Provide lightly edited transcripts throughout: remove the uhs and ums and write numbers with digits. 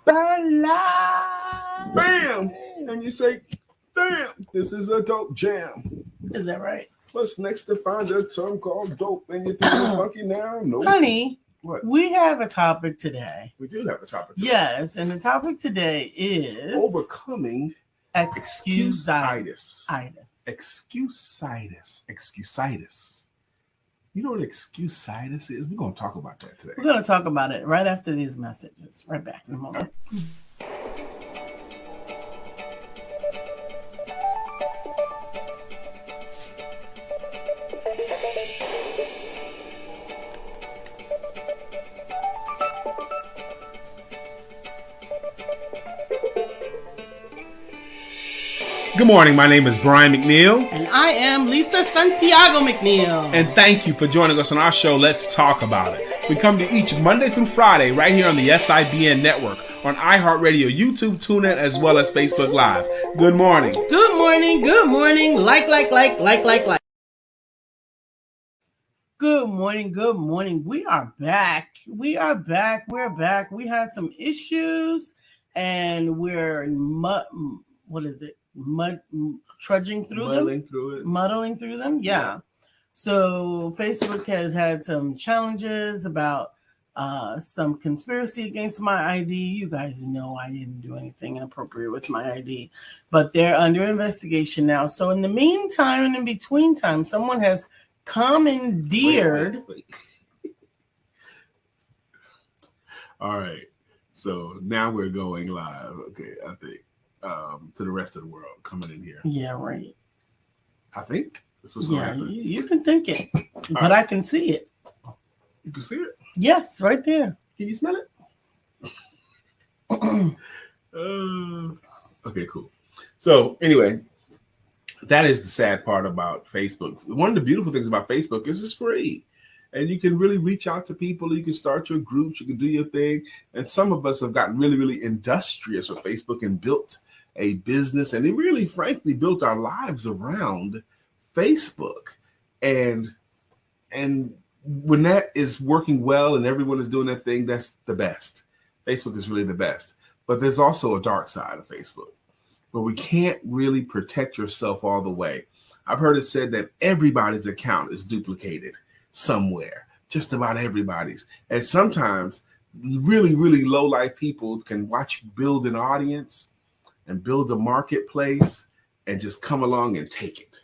Bam! And you say, damn, this is a dope jam. Is that right? What's next to find a term called dope? And you think it's funky now? No. Honey, What? we have a topic today. We do have a topic today. Yes, and the topic today is overcoming excusitis. Excusitis. You know what excusitis is? We're going to talk about that today. We're going to talk about it right after these messages. Right back in a moment. Good morning. My name is Brian McNeil. And I am Lisa Santiago McNeil. And thank you for joining us on our show, Let's Talk About It. We come to each Monday through Friday right here on the SIBN network, on iHeartRadio, YouTube, TuneIn, as well as Facebook Live. Good morning. Good morning. Good morning. Like. Good morning. Good morning. We are back. We're back. We had some issues and we're muddling through them. Yeah. So Facebook has had some challenges about some conspiracy against my ID. You guys know I didn't do anything inappropriate with my ID, but they're under investigation now. So in the meantime and in between time, someone has commandeered. Wait. All right. So now we're going live. Okay, I think. To the rest of the world coming in here. Yeah, right. I think that's what's going to happen. You can think it, but right. I can see it. You can see it? Yes, right there. Can you smell it? Okay, cool. So anyway, that is the sad part about Facebook. One of the beautiful things about Facebook is it's free. And you can really reach out to people. You can start your groups. You can do your thing. And some of us have gotten really, really industrious with Facebook and built a business. And it really, frankly, built our lives around Facebook. And when that is working well and everyone is doing their thing, that's the best. Facebook is really the best. But there's also a dark side of Facebook where we can't really protect yourself all the way. I've heard it said that everybody's account is duplicated somewhere, just about everybody's. And sometimes really, really low life people can watch you build an audience and build a marketplace and just come along and take it.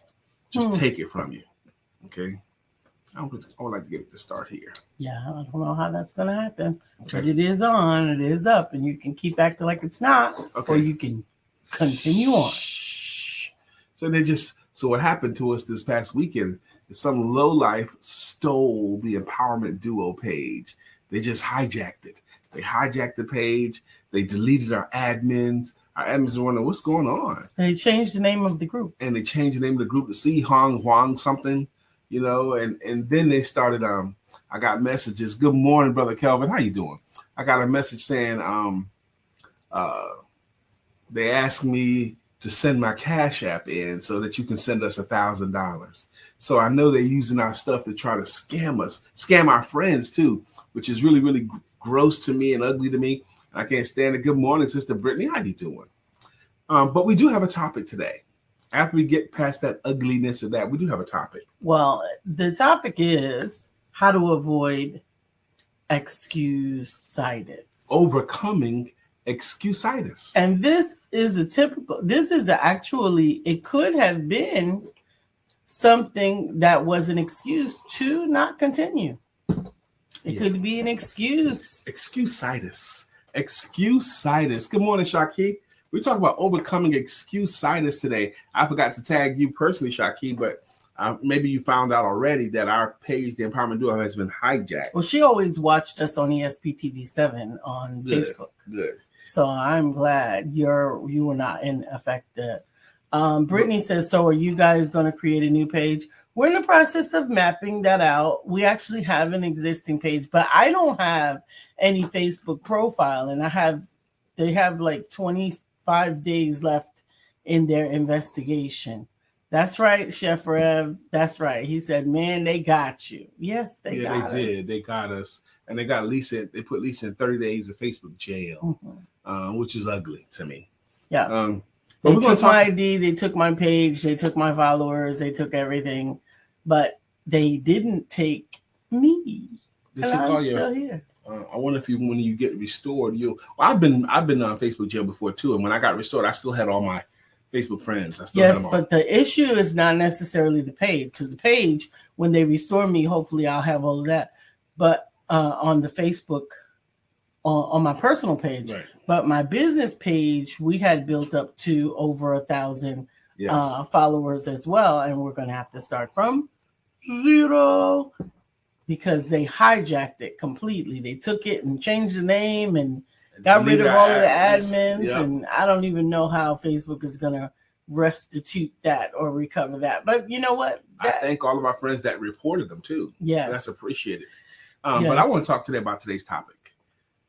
Just take it from you. Okay. I would like to get it to start here. Yeah, I don't know how that's going to happen. Okay. But it is on, it is up, and you can keep acting like it's not, or you can continue on. So what happened to us this past weekend is some lowlife stole the Empowerment Duo page. They just hijacked it. They hijacked the page. They deleted our admins. Our admins are wondering what's going on. And they changed the name of the group. And they changed the name of the group to Si Hong Huang something, and then they started, I got messages. Good morning, Brother Kelvin. How you doing? I got a message saying they asked me to send my Cash App in so that you can send us $1,000. So I know they're using our stuff to try to scam us, scam our friends too, which is really, really gross to me and ugly to me. I can't stand it. Good morning, Sister Brittany. How you doing? But we do have a topic today. After we get past that ugliness of that, we do have a topic. Well, the topic is how to avoid excusitis. Overcoming excusitis. And this is it could have been something that was an excuse to not continue. It could be an excuse. Excusitis. Good morning, Shaki. We talk about overcoming excusitis today. I forgot to tag you personally, Shaki, but maybe you found out already that our page, The Empowerment Duo, has been hijacked. Well, she always watched us on ESPTV7 on Facebook. Good. So I'm glad you were not in effect there. Brittany says, so are you guys going to create a new page? We're in the process of mapping that out. We actually have an existing page, but I don't have any Facebook profile, and they have like 25 days left in their investigation. That's right, Chef Rev. That's right. He said, man, they got you. Yes, they got us. They did. They got us. and they put Lisa in 30 days of Facebook jail, which is ugly to me. Yeah. But they took my ID, they took my page, they took my followers, they took everything, but they didn't take me. They took all your. Still here. I wonder if when you get restored, I've been on Facebook jail before too, and when I got restored, I still had all my Facebook friends. Yes, but the issue is not necessarily the page, because the page, when they restore me, hopefully I'll have all of that. But on the Facebook, on my personal page, right. But my business page, we had built up to over 1,000 followers as well, and we're going to have to start from 0. Because they hijacked it completely. They took it and changed the name and got rid of all of the admins. Yep. And I don't even know how Facebook is going to restitute that or recover that. But you know what? I thank all of our friends that reported them too. Yes. That's appreciated. But I want to talk today about today's topic.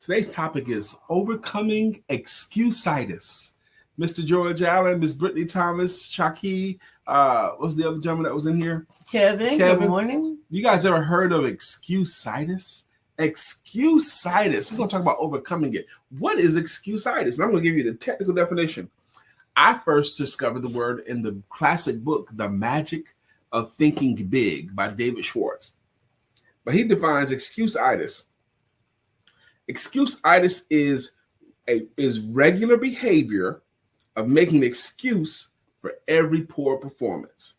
Today's topic is overcoming Excusitus. Mr. George Allen, Miss Brittany Thomas, Shaki, what's the other gentleman that was in here? Kevin, good morning. You guys ever heard of Excusitus? Excusitus. We're going to talk about overcoming it. What is Excusitus? And I'm going to give you the technical definition. I first discovered the word in the classic book, The Magic of Thinking Big by David Schwartz. But he defines Excusitus. Excusitus is regular behavior of making an excuse for every poor performance.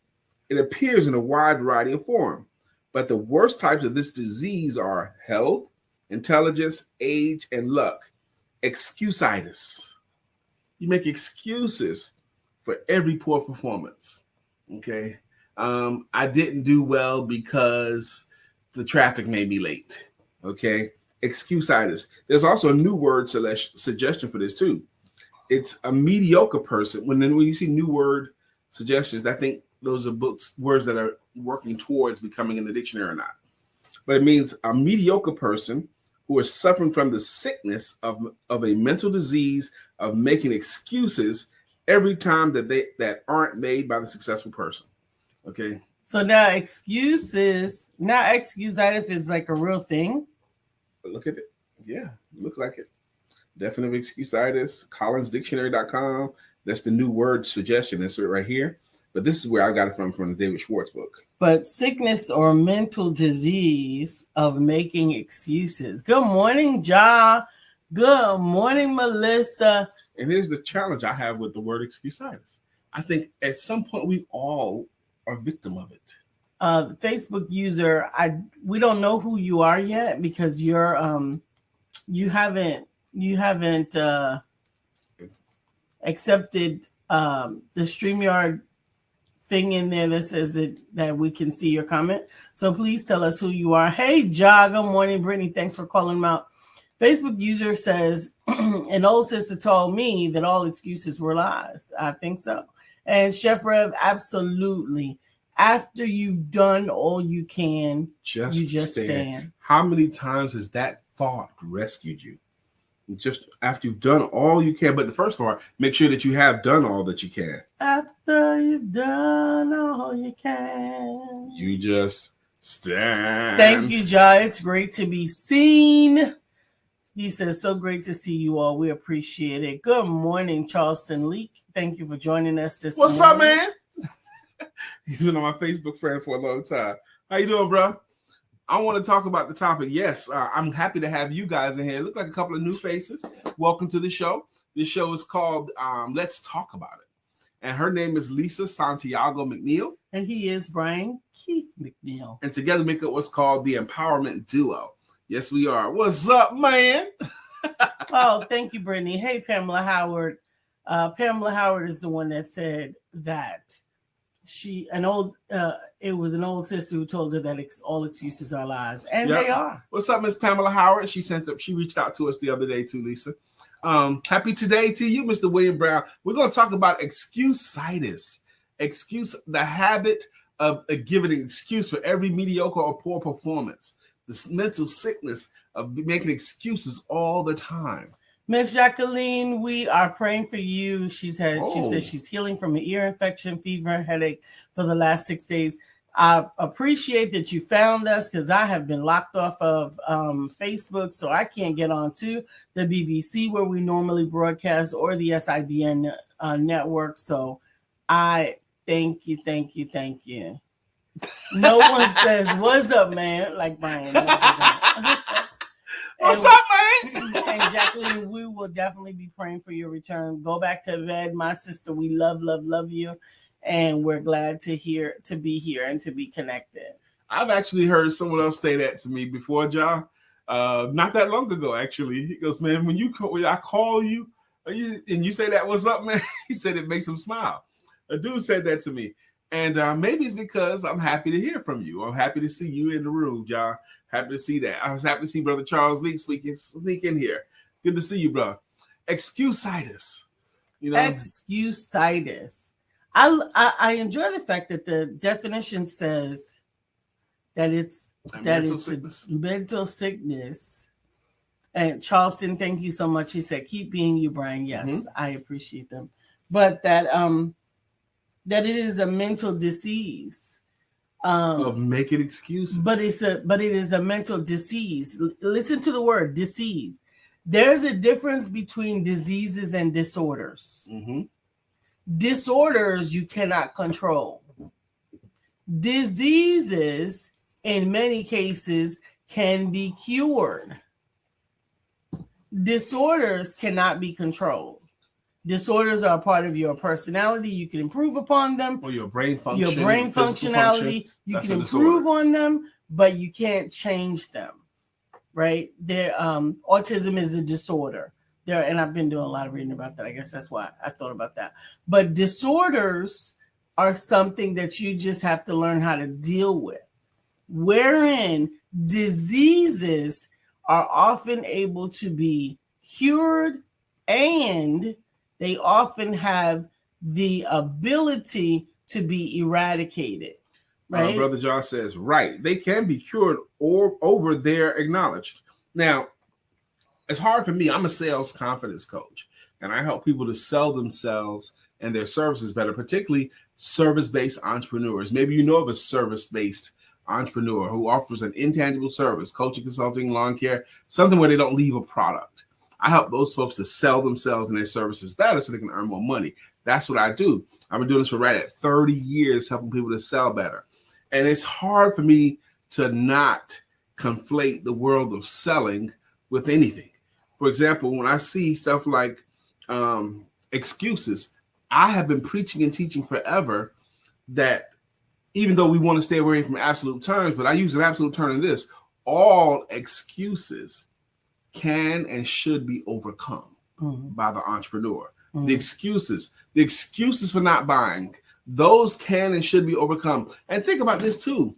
It appears in a wide variety of form, but the worst types of this disease are health, intelligence, age, and luck. Excusitus. You make excuses for every poor performance. Okay. I didn't do well because the traffic made me late. Okay. Excusitus. There's also a new word suggestion for this too. It's a mediocre person. When you see new word suggestions, I think those are words that are working towards becoming in the dictionary or not. But it means a mediocre person who is suffering from the sickness of a mental disease of making excuses every time that aren't made by the successful person. Okay. So now excusitis is like a real thing. Look at it. Yeah, looks like it. Definitive of Excusitis, collinsdictionary.com. That's the new word suggestion. That's it right here. But this is where I got it from the David Schwartz book. But sickness or mental disease of making excuses. Good morning, Ja. Good morning, Melissa. And here's the challenge I have with the word excusitis. I think at some point we all are victim of it. Facebook user, we don't know who you are yet because you're you haven't accepted the StreamYard thing in there that says that we can see your comment. So please tell us who you are. Hey, Ja, good morning, Brittany. Thanks for calling them out. Facebook user says, an old sister told me that all excuses were lies. I think so. And Chef Rev, absolutely. After you've done all you can, you just stand. How many times has that thought rescued you? Just after you've done all you can. But the first part, make sure that you have done all that you can. After you've done all you can, you just stand. Thank you, Ja. It's great to be seen. He says, so great to see you all. We appreciate it. Good morning, Charleston Leak. Thank you for joining us this morning. What's up, man? He's been on my Facebook friend for a long time. How you doing, bro? I want to talk about the topic. Yes, I'm happy to have you guys in here. Look like a couple of new faces. Welcome to the show. This show is called Let's Talk About It. And her name is Lisa Santiago McNeil. And he is Brian Keith McNeil. And together make up what's called the Empowerment Duo. Yes, we are. What's up, man? Oh, thank you, Brittany. Hey, Pamela Howard. Pamela Howard is the one that said that it was an old sister who told her that all excuses are lies, and they are. What's up, Miss Pamela Howard? She reached out to us the other day too, Lisa. Happy today to you, Mr. William Brown. We're going to talk about excusitis, the habit of giving an excuse for every mediocre or poor performance, this mental sickness of making excuses all the time. Miss Jacqueline, we are praying for you. She said she's healing from an ear infection, fever, and headache for the last 6 days. I appreciate that you found us because I have been locked off of Facebook, so I can't get on to the BBC where we normally broadcast or the SIBN network. So I thank you, thank you, thank you. No one says, "What's up, man?" like Brian. What's up, man? And Jacqueline, we will definitely be praying for your return. Go back to bed, my sister. We love, love, love you. And we're glad to be here and to be connected. I've actually heard someone else say that to me before, John. Not that long ago, actually. He goes, man, when I call you, and you say that, what's up, man? He said it makes him smile. A dude said that to me. And maybe it's because I'm happy to hear from you. I'm happy to see you in the room, John. Happy to see that. I was happy to see Brother Charles Lee sneak in here. Good to see you, bro. Excusitus. Excusitus. I enjoy the fact that the definition says that it's a mental sickness. And Charleston, thank you so much. He said, "Keep being you, Brian." Yes, I appreciate them. But that it is a mental disease. Of making excuses. But it is a mental disease. Listen to the word disease. There's a difference between diseases and disorders. Mm-hmm. Disorders you cannot control. Diseases, in many cases, can be cured. Disorders cannot be controlled. Disorders are a part of your personality. You can improve upon them. Or your brain function. Your brain functionality. You can improve on them, but you can't change them. Right? Autism is a disorder. And I've been doing a lot of reading about that. I guess that's why I thought about that. But disorders are something that you just have to learn how to deal with. Wherein diseases are often able to be cured, and they often have the ability to be eradicated. Right? Brother John says, right. They can be cured or over there acknowledged. Now, it's hard for me. I'm a sales confidence coach, and I help people to sell themselves and their services better, particularly service-based entrepreneurs. Maybe you know of a service-based entrepreneur who offers an intangible service, coaching, consulting, lawn care, something where they don't leave a product. I help those folks to sell themselves and their services better so they can earn more money. That's what I do. I've been doing this for right at 30 years, helping people to sell better. And it's hard for me to not conflate the world of selling with anything. For example, when I see stuff like excuses, I have been preaching and teaching forever that even though we want to stay away from absolute terms, but I use an absolute term in this, all excuses can and should be overcome by the entrepreneur. The excuses for not buying, those can and should be overcome. And think about this too.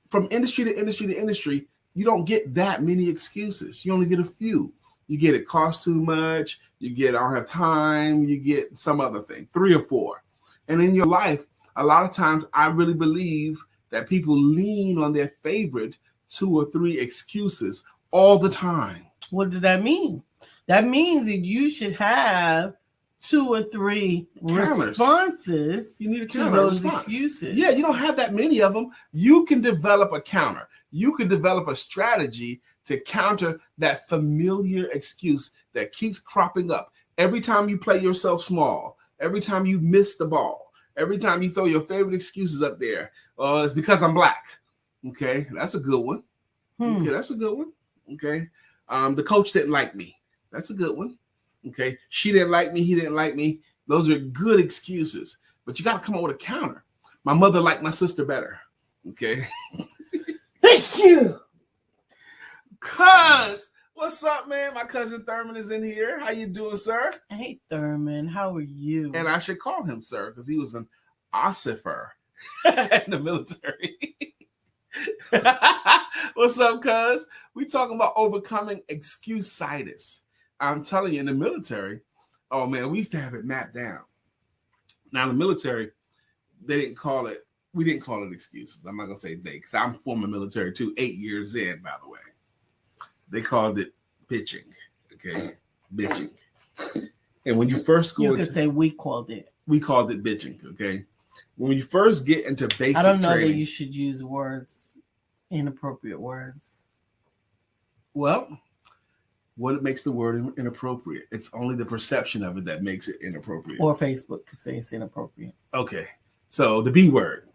From industry to industry to industry, you don't get that many excuses. You only get a few. You get it costs too much. You get I don't have time. You get some other thing, 3 or 4. And in your life, a lot of times I really believe that people lean on their favorite 2 or 3 excuses all the time. What does that mean? That means that you should have 2 or 3 responses you need a to those excuses. Yeah, you don't have that many of them. You can develop a counter. You can develop a strategy to counter that familiar excuse that keeps cropping up. Every time you play yourself small, every time you miss the ball, every time you throw your favorite excuses up there, it's because I'm black. Okay, that's a good one. Okay, that's a good one. Okay, the coach didn't like me. That's a good one. Okay, she didn't like me. He didn't like me. Those are good excuses, but you got to come up with a counter. My mother liked my sister better. Okay. Thank you. Cuz, what's up, man? My cousin Thurman is in here. How you doing, sir? Hey, Thurman. How are you? And I should call him sir because he was an ossifer in the military. What's up, cuz? We talking about overcoming excusitis. I'm telling you, in the military, oh man, we used to have it mapped down. Now, in the military, we didn't call it excuses. I'm not gonna say they, because I'm former military too, 8 years in, by the way. They called it bitching. Okay, bitching. And when you first go, you could say we called it bitching. Okay, When you first get into basic I don't know training, that you should use words, inappropriate words. well, what makes the word inappropriate? It's only the perception of it that makes it inappropriate. Or Facebook could say it's inappropriate. Okay. So the B word.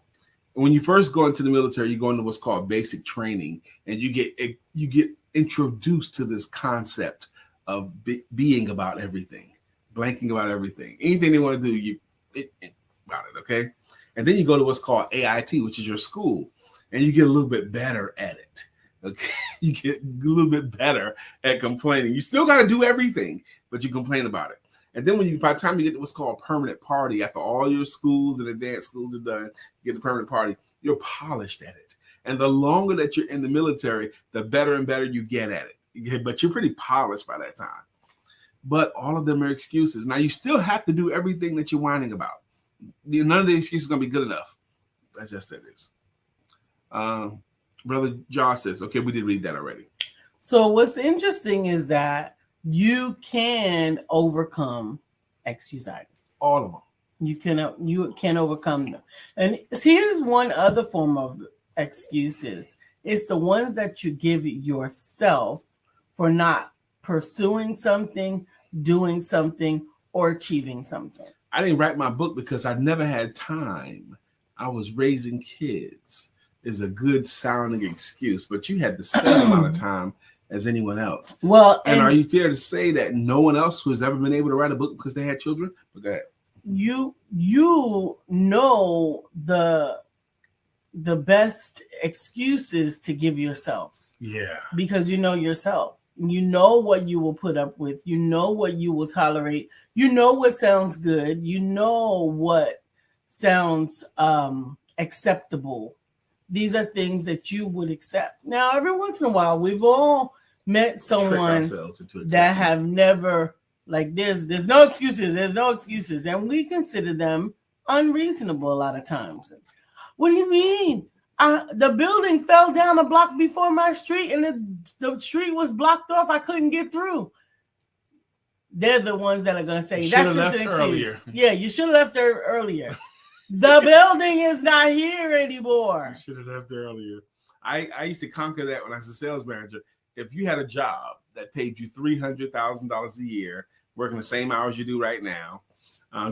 When you first go into the military, you go into what's called basic training, and you get introduced to this concept of being about everything, blanking about everything. Anything they want to do, about it, okay? And then you go to what's called AIT, which is your school, and you get a little bit better at it. Okay, you get a little bit better at complaining. You still got to do everything, but you complain about it. And then by the time you get to what's called permanent party, after all your schools and advanced schools are done, you get the permanent party, you're polished at it. And the longer that you're in the military, the better and better you get at it. But you're pretty polished by that time. But all of them are excuses. Now, you still have to do everything that you're whining about. None of the excuses are going to be good enough. That's just that is. Brother Josh says, okay, we did read that already. So what's interesting is that you can overcome excusitis. All of them. You can overcome them. And here's one other form of excuses. It's the ones that you give yourself for not pursuing something, doing something, or achieving something. I didn't write my book because I never had time. I was raising kids. Is a good sounding excuse, but you had the same amount of time as anyone else. Well, and are you there to say that no one else who's ever been able to write a book because they had children? But go ahead. You know the best excuses to give yourself. Yeah. Because you know yourself. You know what you will put up with. You know what you will tolerate. You know what sounds good. You know what sounds acceptable. These are things that you would accept. Now, every once in a while, we've all met someone that have never, like, there's no excuses. There's no excuses. And we consider them unreasonable a lot of times. What do you mean? The building fell down a block before my street and the street was blocked off. I couldn't get through. They're the ones that are going to say, that's just an excuse. Earlier. Yeah, you should have left there earlier. The building is not here anymore. You should have left earlier. I used to conquer that when I was a sales manager. If you had a job that paid you $300,000 a year, working the same hours you do right now,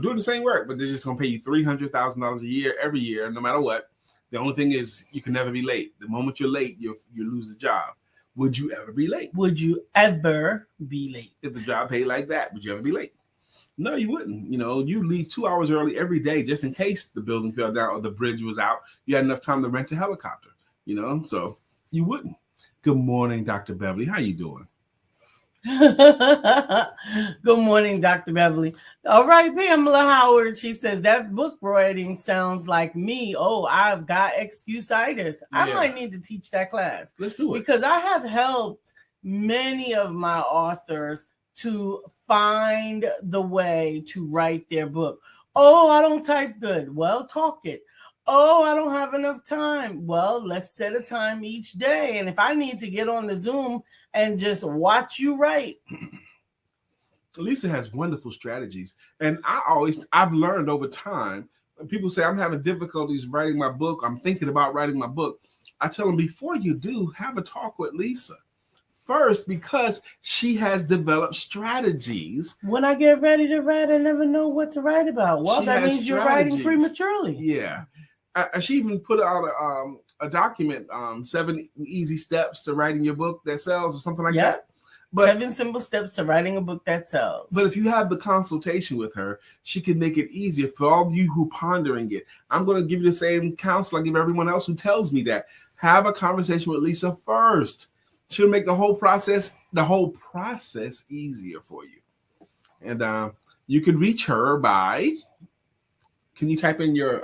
doing the same work, but they're just going to pay you $300,000 a year every year, no matter what. The only thing is you can never be late. The moment you're late, you lose the job. Would you ever be late? Would you ever be late? If the job paid like that, would you ever be late? No, you wouldn't. You know, you leave 2 hours early every day just in case the building fell down or the bridge was out. You had enough time to rent a helicopter, you know, so you wouldn't. Good morning, Dr. Beverly. How you doing? Good morning, Dr. Beverly. All right, Pamela Howard. She says that book writing sounds like me. Oh, I've got excusitis. I might need to teach that class. Let's do it. Because I have helped many of my authors to find the way to write their book. Oh, I don't type good. Well, talk it. Oh, I don't have enough time. Well, let's set a time each day. And if I need to get on the Zoom and just watch you write. Lisa has wonderful strategies. And I've learned over time, when people say I'm having difficulties writing my book, I'm thinking about writing my book, I tell them before you do, have a talk with Lisa. First, because she has developed strategies. When I get ready to write, I never know what to write about. Well, that means you're writing prematurely. Yeah. She even put out a document, 7 easy steps to writing your book that sells or something like that. But 7 simple steps to writing a book that sells. But if you have the consultation with her, she can make it easier for all of you who are pondering it. I'm going to give you the same counsel I give everyone else who tells me that. Have a conversation with Lisa first. She'll make the whole process easier for you. And you can reach her by, can you type in your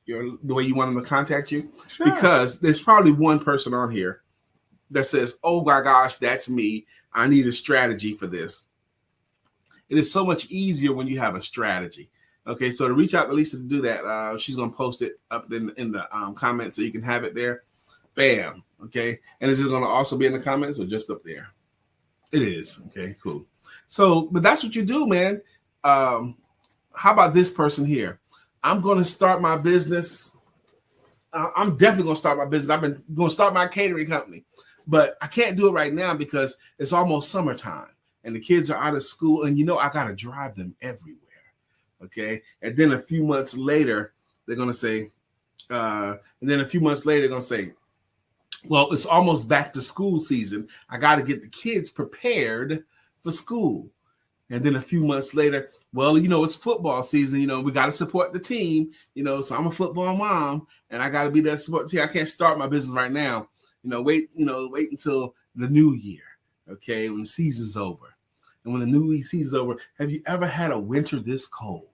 the way you want them to contact you? Sure. Because there's probably one person on here that says, oh my gosh, that's me. I need a strategy for this. It is so much easier when you have a strategy. Okay, so to reach out to Lisa to do that, she's going to post it up in the comments so you can have it there. Bam. Okay. And is it going to also be in the comments or just up there? It is. Okay, cool. So, but that's what you do, man. How about this person here? I'm going to start my business. I'm definitely going to start my business. I've been going to start my catering company, but I can't do it right now because it's almost summertime and the kids are out of school. And, I got to drive them everywhere. Okay. And then a few months later, they're going to say, well, it's almost back to school season. I got to get the kids prepared for school. And then a few months later, well, it's football season. We got to support the team, so I'm a football mom and I got to be there to support the team. I can't start my business right now. Wait until the new year. Okay. When the season's over. And when the new season's over, have you ever had a winter this cold?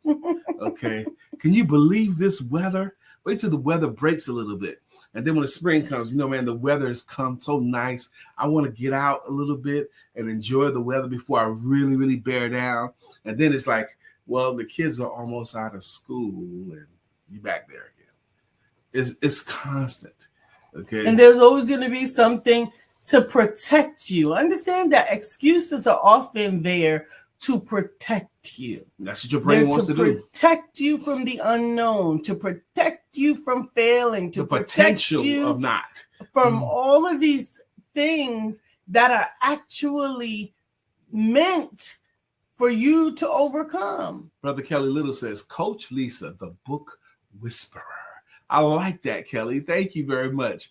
Okay. Can you believe this weather? Wait till the weather breaks a little bit. And then when the spring comes, man, the weather has come so nice. I want to get out a little bit and enjoy the weather before I really, really bear down. And then it's like, well, the kids are almost out of school and you're back there again. It's constant. Okay. And there's always going to be something to protect you. Understand that excuses are often there to protect you. That's what your brain wants to do. To protect you from the unknown, to protect you from failing, to the protect potential you of not. From all of these things that are actually meant for you to overcome. Brother Kelly Little says, Coach Lisa, the book whisperer. I like that, Kelly. Thank you very much.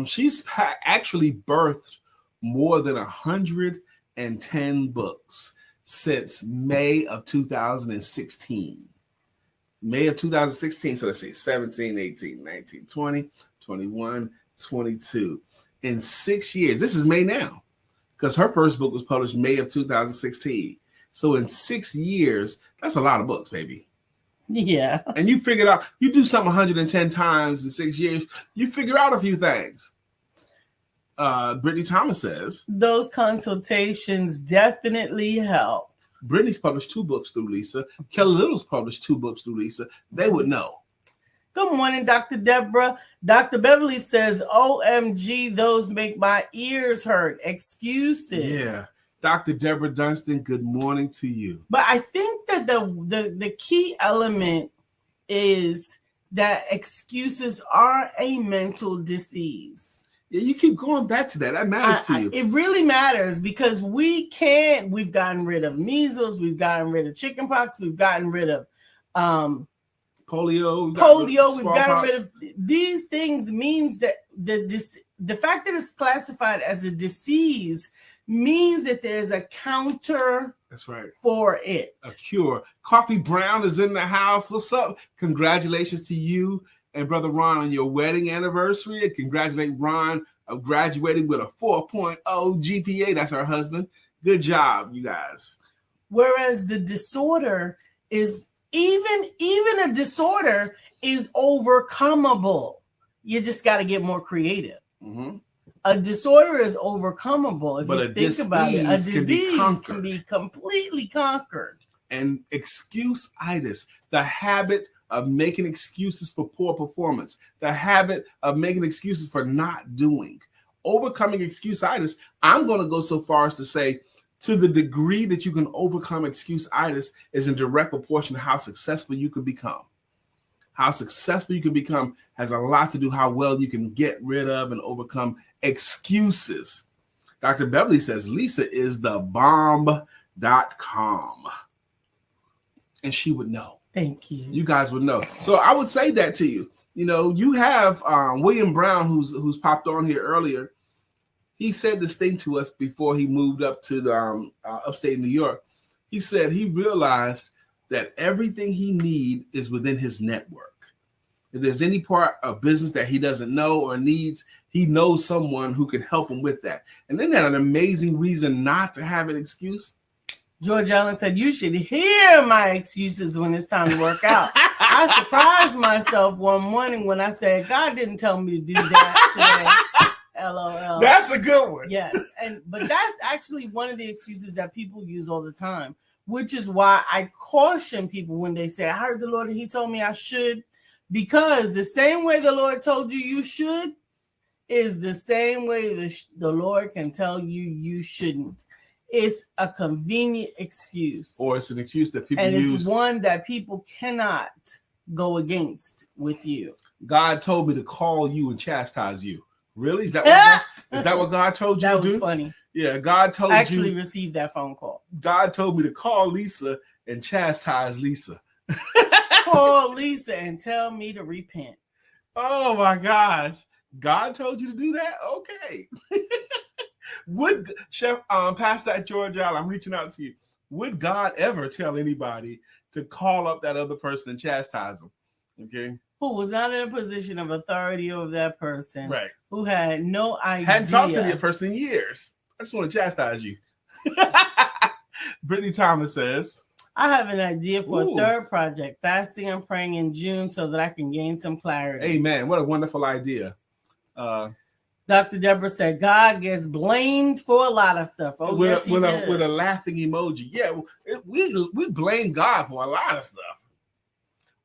She's actually birthed more than 110 books since May of 2016. May of 2016. So let's see, 17, 18, 19, 20, 21, 22. In 6 years, this is May now, because her first book was published May of 2016. So in 6 years, that's a lot of books, baby. Yeah. And you figure out, you do something 110 times in 6 years, you figure out a few things. Brittany Thomas says, those consultations definitely help. Brittany's published 2 books through Lisa. Kelly Little's published 2 books through Lisa. They would know. Good morning, Dr. Deborah. Dr. Beverly says, OMG, those make my ears hurt. Excuses. Yeah. Dr. Deborah Dunstan, good morning to you. But I think that the key element is that excuses are a mental disease. Yeah, you keep going back to that. That matters to you. It really matters because we've gotten rid of measles, we've gotten rid of chickenpox, we've gotten rid of polio, we've gotten rid of these things. Means that the fact that it's classified as a disease means that there's a counter. That's right. For it. A cure. Coffee Brown is in the house. What's up? Congratulations to you and Brother Ron on your wedding anniversary. And congratulate Ron of graduating with a 4.0 GPA. That's her husband. Good job, you guys. Whereas the disorder is even a disorder is overcomable. You just got to get more creative. Mm-hmm. A disorder is overcomable. If you think about it, a disease can be completely conquered. And excusitis, the habit of making excuses for poor performance, the habit of making excuses for not doing. Overcoming excusitis, I'm going to go so far as to say, to the degree that you can overcome excusitis is in direct proportion to how successful you can become. How successful you can become has a lot to do how well you can get rid of and overcome excuses. Dr. Beverly says Lisa is the bomb.com. And she would know. Thank you. You guys would know. So I would say that to you. You have William Brown, who's popped on here earlier. He said this thing to us before he moved up to the upstate New York. He said he realized that everything he needs is within his network. If there's any part of business that he doesn't know or needs, he knows someone who can help him with that. And then that an amazing reason not to have an excuse. George Allen said, you should hear my excuses when it's time to work out. I surprised myself one morning when I said, God didn't tell me to do that today. LOL. That's a good one. Yes. But that's actually one of the excuses that people use all the time, which is why I caution people when they say, I heard the Lord and he told me I should, because the same way the Lord told you you should is the same way the Lord can tell you you shouldn't. It's a convenient excuse. Or it's an excuse that people use. And use. it's one that people cannot go against with you. God told me to call you and chastise you. Really? Is that what God told you That to do? was funny. Yeah, God told I you. actually received that phone call. God told me to call Lisa and chastise Lisa. Call Lisa and tell me to repent. Oh my gosh. God told you to do that? Okay. Would Chef Pastor at Georgia, I'm reaching out to you. Would God ever tell anybody to call up that other person and chastise them? Okay. Who was not in a position of authority over that person. Right. Who had no idea. Hadn't talked to the person in years. I just want to chastise you. Brittany Thomas says, I have an idea for a third project, fasting and praying in June so that I can gain some clarity. Amen. What a wonderful idea. Dr. Deborah said, God gets blamed for a lot of stuff. Oh, yes, he does. With a laughing emoji. Yeah, we blame God for a lot of stuff.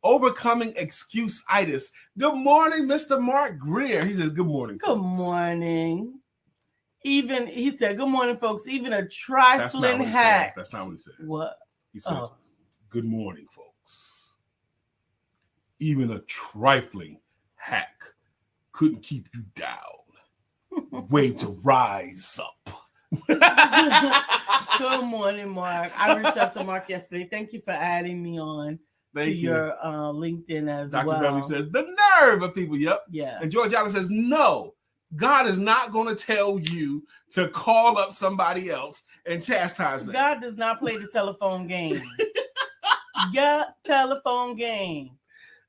Overcoming Excusitus. Good morning, Mr. Mark Greer. He says, good morning. Good morning. He said, good morning, folks. Even a trifling hack. That's not what he said. What? He said, good morning, folks. Even a trifling hack couldn't keep you down. Way to rise up. Good morning, Mark. I reached out to Mark yesterday. Thank you for adding me on to your LinkedIn as well. Dr. Beverly says, the nerve of people. Yep. Yeah. And George Allen says, no, God is not going to tell you to call up somebody else and chastise them. God does not play the telephone game. Telephone game.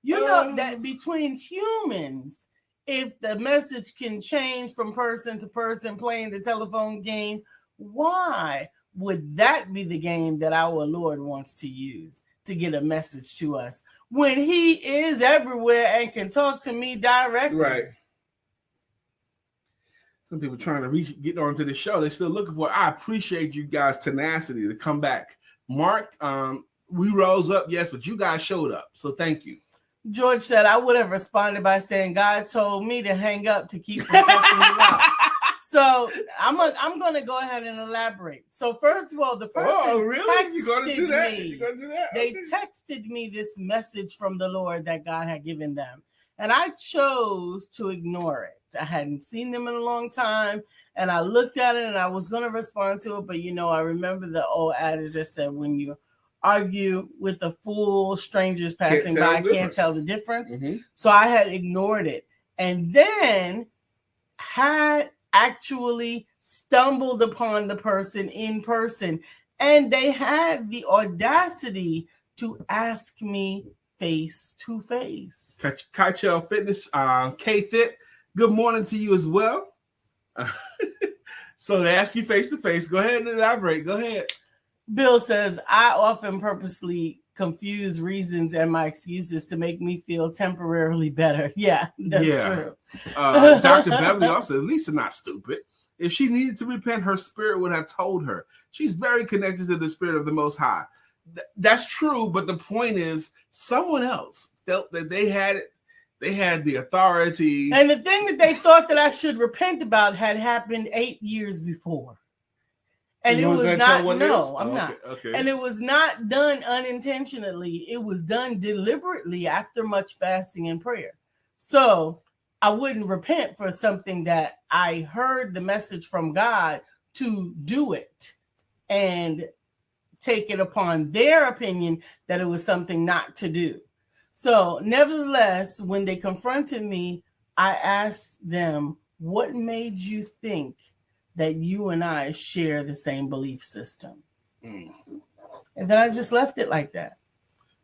You know that between humans, if the message can change from person to person playing the telephone game, why would that be the game that our Lord wants to use to get a message to us when he is everywhere and can talk to me directly? Right. Some people trying to get onto the show. They're still looking for it. I appreciate you guys' tenacity to come back. Mark, we rose up, yes, but you guys showed up. So thank you. George said, I would have responded by saying, God told me to hang up to keep from cussing you out. So I'm going to go ahead and elaborate. So first of all, the person really? You're going to do that? They texted me this message from the Lord that God had given them. And I chose to ignore it. I hadn't seen them in a long time. And I looked at it and I was going to respond to it. But, I remember the old adage that said, when you argue with a fool, strangers passing by, can't tell the difference. Mm-hmm. So I had ignored it. And then had actually stumbled upon the person in person. And they had the audacity to ask me face to face. Kachel Fitness, K-Fit, good morning to you as well. So they ask you face to face. Go ahead and elaborate. Go ahead. Bill says, I often purposely confuse reasons and my excuses to make me feel temporarily better. Yeah, that's true. Dr. Beverly also says, Lisa not stupid. If she needed to repent, her spirit would have told her. She's very connected to the spirit of the Most High. That's true, but the point is someone else felt that they had it. They had the authority. And the thing that they thought that I should repent about had happened 8 years before. And it was not, I'm not. Okay. And it was not done unintentionally. It was done deliberately after much fasting and prayer. So I wouldn't repent for something that I heard the message from God to do it and take it upon their opinion that it was something not to do. So nevertheless, when they confronted me, I asked them, what made you think that you and I share the same belief system? And then I just left it like that.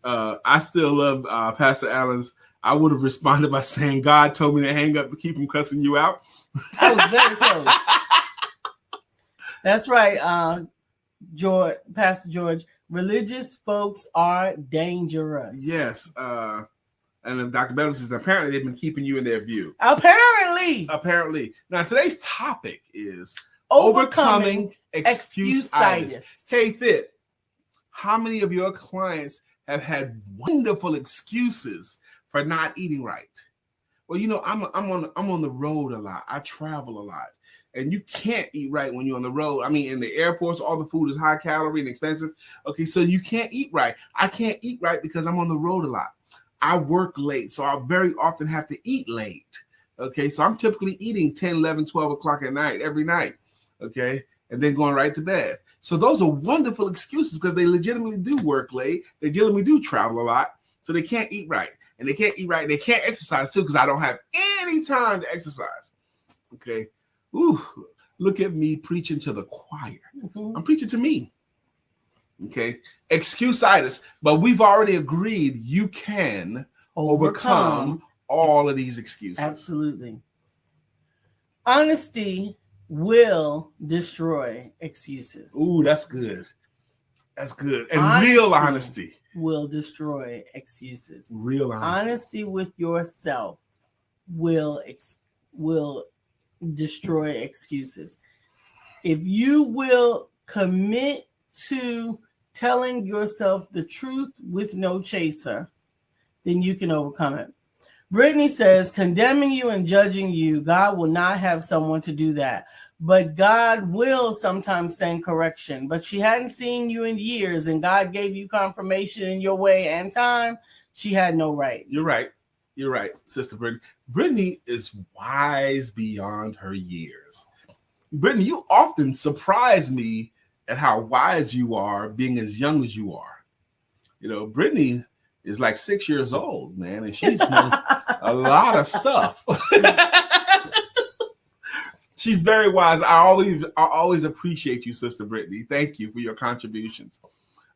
I still love Pastor Allen's. I would have responded by saying, God told me to hang up to keep from cussing you out. I was very close. That's right, Pastor George. Religious folks are dangerous. Yes. And then Dr. Beverly says, apparently they've been keeping you in their view. Apparently. Now, today's topic is overcoming excusitis. K-Fit, how many of your clients have had wonderful excuses for not eating right? Well, I'm on the road a lot. I travel a lot. And you can't eat right when you're on the road. I mean, in the airports, all the food is high calorie and expensive. Okay, so you can't eat right. I can't eat right because I'm on the road a lot. I work late, so I very often have to eat late. Okay, so I'm typically eating 10, 11, 12 o'clock at night, every night. Okay, and then going right to bed. So those are wonderful excuses because they legitimately do work late. They legitimately do travel a lot, so they can't eat right. And they can't eat right. And they can't exercise too because I don't have any time to exercise. Okay, ooh, look at me preaching to the choir. I'm preaching to me. Okay, excusitis. But we've already agreed you can overcome all of these excuses. Absolutely. Honesty will destroy excuses. Ooh, that's good. That's good. And Honesty real honesty will destroy excuses. Real honesty. Honesty with yourself will destroy excuses. If you will commit to telling yourself the truth with no chaser, then you can overcome it. Brittany says, condemning you and judging you, God will not have someone to do that. But God will sometimes send correction. But she hadn't seen you in years, and God gave you confirmation in your way and time. She had no right. You're right. You're right, Sister Brittany. Brittany is wise beyond her years. Brittany, you often surprise me at how wise you are being as young as you are. You know, Brittany is like 6 years old, man, and she knows a lot of stuff. She's very wise. I always appreciate you, Sister Brittany. Thank you for your contributions.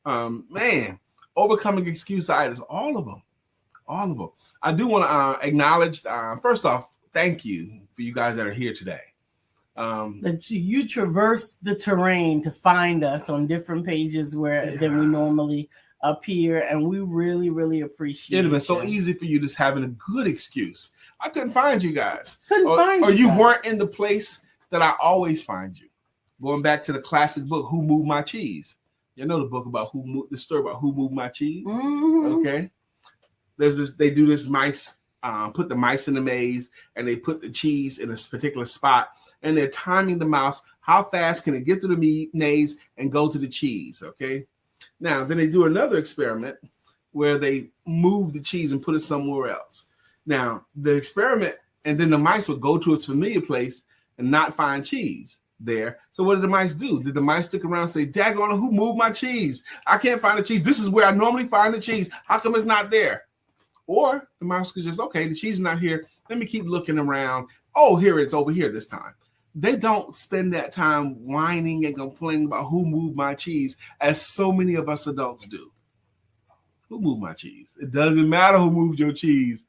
Man, overcoming excusitis, all of them. I do want to acknowledge, first off, thank you for you guys that are here today. That you traverse the terrain to find us on different pages than we normally appear, and we really, really appreciate it. It'd have been so easy for you just having a good excuse. I couldn't find you guys. Or you weren't in the place that I always find you. Going back to the classic book, Who Moved My Cheese? You know the book about the story about who moved my cheese? Mm-hmm. Okay. They do this mice, put the mice in the maze, and they put the cheese in a particular spot, and they're timing the mouse. How fast can it get to the maze and go to the cheese? Okay. Now, then they do another experiment where they move the cheese and put it somewhere else. Now, the experiment, and then the mice would go to its familiar place and not find cheese there. So what did the mice do? Did the mice stick around and say, daggone it, who moved my cheese? I can't find the cheese. This is where I normally find the cheese. How come it's not there? Or the mouse could just, okay, the cheese is not here. Let me keep looking around. Oh, here it's over here this time. They don't spend that time whining and complaining about who moved my cheese, as so many of us adults do. Who moved my cheese? It doesn't matter who moved your cheese.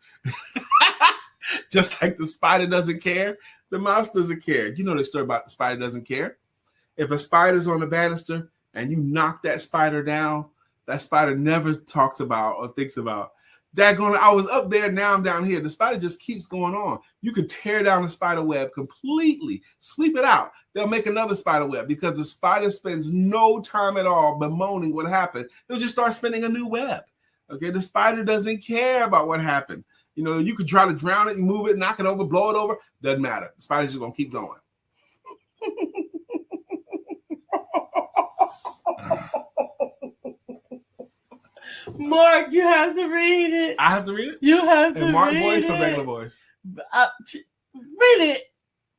Just like the spider doesn't care, the mouse doesn't care. You know the story about the spider doesn't care. If a spider's on the banister and you knock that spider down, that spider never talks about or thinks about, daggone it, I was up there, now I'm down here. The spider just keeps going on. You can tear down the spider web completely, sweep it out. They'll make another spider web because the spider spends no time at all bemoaning what happened. They'll just start spinning a new web. Okay, the spider doesn't care about what happened. You know, you could try to drown it, and move it, knock it over, blow it over. Doesn't matter. The spider's just going to keep going. Mark, you have to read it. I have to read it? You have to read it. In Mark voice or regular voice? Read it.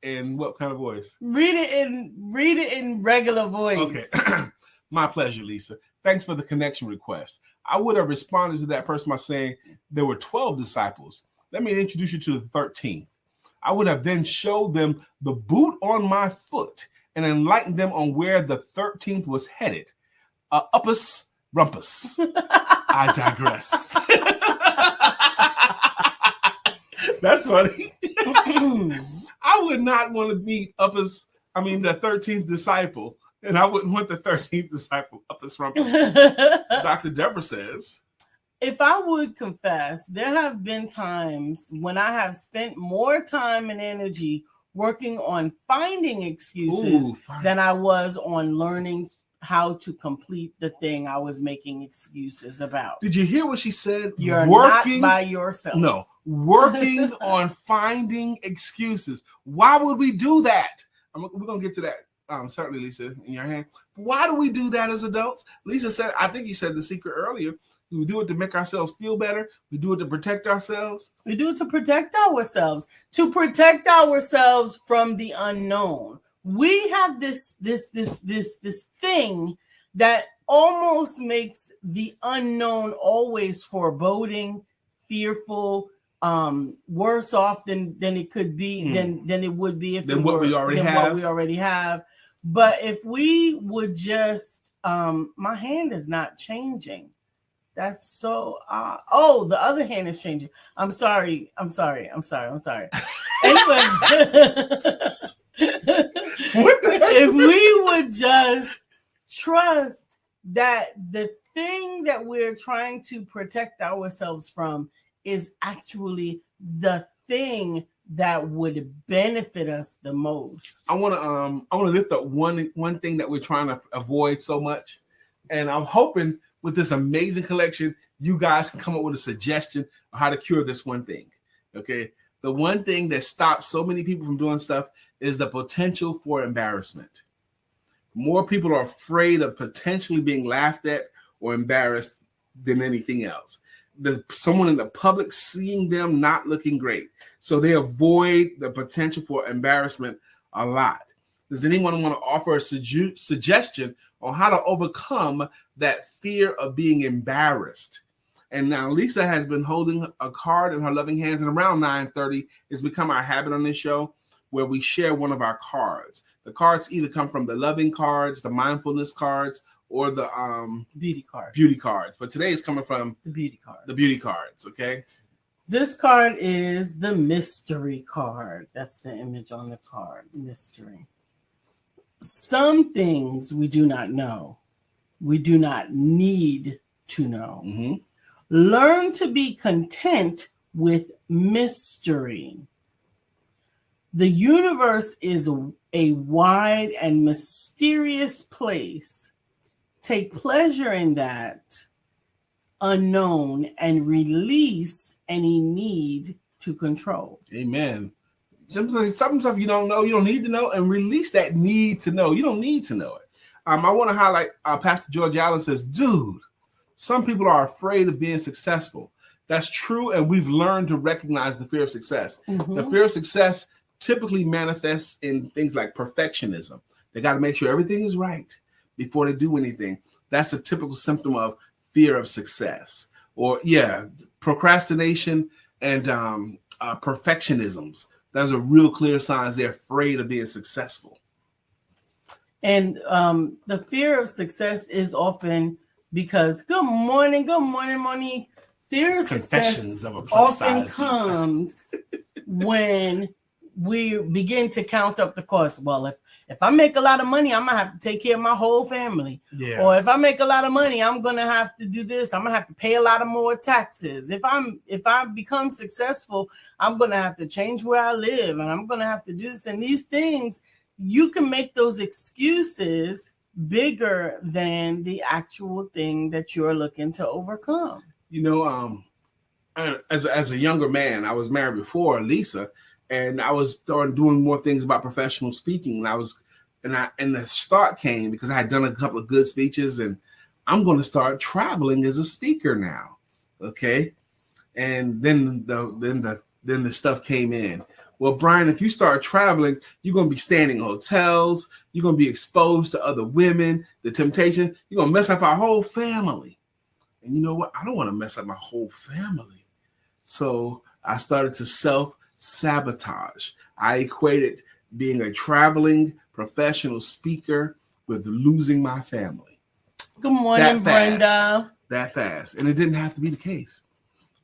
In what kind of voice? Read it in regular voice. Okay. My pleasure, Lisa. Thanks for the connection request. I would have responded to that person by saying there were 12 disciples. Let me introduce you to the 13th. I would have then showed them the boot on my foot and enlightened them on where the 13th was headed. Uppus rumpus. I digress. That's funny. I would not want to meet the 13th disciple. And I wouldn't want the 13th disciple up his rumpus. Dr. Deborah says, if I would confess, there have been times when I have spent more time and energy working on finding excuses than I was on learning how to complete the thing I was making excuses about. Did you hear what she said? You're not by yourself. No, working on finding excuses. Why would we do that? We're going to get to that certainly, Lisa, in your hand. Why do we do that as adults? Lisa said, I think you said the secret earlier. We do it to make ourselves feel better. We do it to protect ourselves. We do it to protect ourselves, from the unknown. We have this thing that almost makes the unknown always foreboding, fearful, worse off than it could be, than it would be if what we already have. But if we would just, my hand is not changing. That's so oh, the other hand is changing. I'm sorry. Anyway. If we would just trust that the thing that we're trying to protect ourselves from is actually the thing that would benefit us the most. I want to lift up one thing that we're trying to avoid so much, and I'm hoping with this amazing collection, you guys can come up with a suggestion of how to cure this one thing. Okay, the one thing that stops so many people from doing stuff is the potential for embarrassment. More people are afraid of potentially being laughed at or embarrassed than anything else. Someone in the public seeing them not looking great. So they avoid the potential for embarrassment a lot. Does anyone want to offer a suggestion on how to overcome that fear of being embarrassed? And now Lisa has been holding a card in her loving hands, and around 9:30 it's become our habit on this show where we share one of our cards. The cards either come from the loving cards, the mindfulness cards, or the beauty cards. But today it's coming from the beauty cards. The beauty cards, okay? This card is the mystery card. That's the image on the card, mystery. Some things we do not know. We do not need to know. Mm-hmm. Learn to be content with mystery. The universe is a wide and mysterious place. Take pleasure in that unknown and release any need to control. Amen. Some stuff you don't know, you don't need to know, and release that need to know. You don't need to know it. I want to highlight Pastor George Allen says, dude, some people are afraid of being successful. That's true, and we've learned to recognize the fear of success. Mm-hmm. The fear of success typically manifests in things like perfectionism. They got to make sure everything is right before they do anything. That's a typical symptom of fear of success. Or, procrastination and perfectionisms. Those are real clear signs they're afraid of being successful. And the fear of success is often because, good morning, Monique. Fear of success often comes when we begin to count up the cost. Well, if I make a lot of money, I'm going to have to take care of my whole family. Yeah. Or if I make a lot of money, I'm going to have to do this. I'm going to have to pay a lot of more taxes. If I become successful, I'm going to have to change where I live, and I'm going to have to do this. And these things, you can make those excuses bigger than the actual thing that you're looking to overcome. As a younger man, I was married before Lisa, and I was starting doing more things about professional speaking. And the start came because I had done a couple of good speeches, and I'm going to start traveling as a speaker now. Okay. And then the stuff came in. Well, Brian, if you start traveling, you're going to be staying in hotels. You're going to be exposed to other women, the temptation. You're going to mess up our whole family. And you know what? I don't want to mess up my whole family. So I started to self-sabotage. I equated being a traveling professional speaker with losing my family. Good morning, Brenda. That fast. And it didn't have to be the case.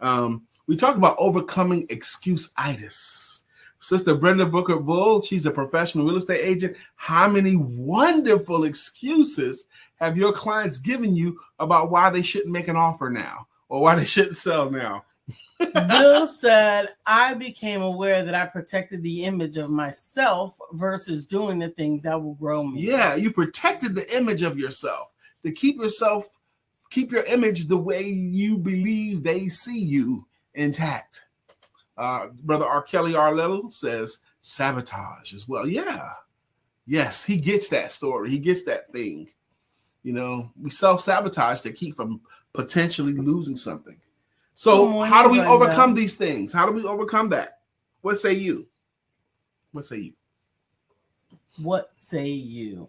We talk about overcoming excusitis. Sister Brenda Booker Bull, she's a professional real estate agent. How many wonderful excuses have your clients given you about why they shouldn't make an offer now or why they shouldn't sell now? Bill said, I became aware that I protected the image of myself versus doing the things that will grow me. Yeah, you protected the image of yourself to keep your image the way you believe they see you intact. Brother R. Kelly Arletto says sabotage as well. Yeah. Yes, he gets that story. He gets that thing. You know, we self-sabotage to keep from potentially losing something. So how do we overcome these things? How do we overcome that? What say you? What say you? What say you?